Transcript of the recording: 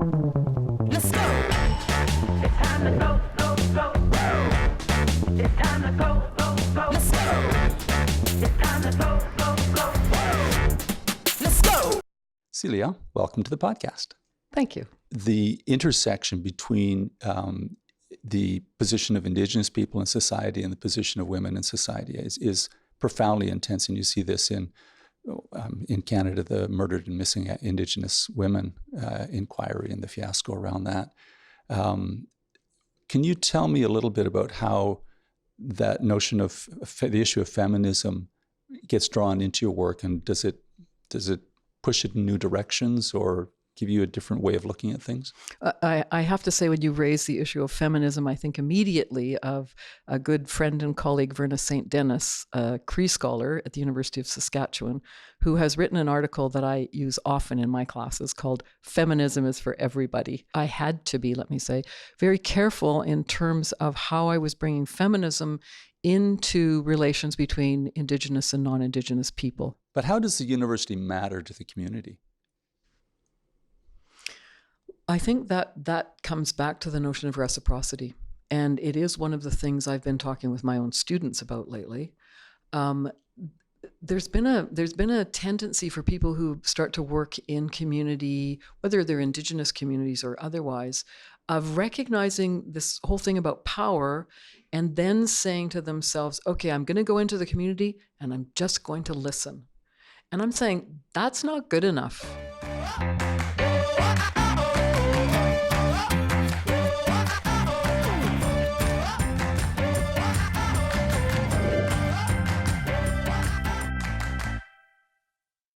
Let's go. It's time to go, go, go. Woo. It's time to go, go, go. Let's go. It's time to go, go, go. Woo. Let's go. Celia, welcome to the podcast. Thank you. The intersection between the position of Indigenous people in society and the position of women in society is profoundly intense, and you see this in Canada, the murdered and missing Indigenous women inquiry and the fiasco around that. Can you tell me a little bit about how that notion of the issue of feminism gets drawn into your work, and does it push it in new directions or give you a different way of looking at things? I have to say, when you raise the issue of feminism, I think immediately of a good friend and colleague, Verna St. Dennis, a Cree scholar at the University of Saskatchewan, who has written an article that I use often in my classes called Feminism is for Everybody. I had to be, let me say, very careful in terms of how I was bringing feminism into relations between Indigenous and non-Indigenous people. But how does the university matter to the community? I think that comes back to the notion of reciprocity. And it is one of the things I've been talking with my own students about lately. There's been a tendency for people who start to work in community, whether they're Indigenous communities or otherwise, of recognizing this whole thing about power and then saying to themselves, okay, I'm going to go into the community and I'm just going to listen. And I'm saying, that's not good enough.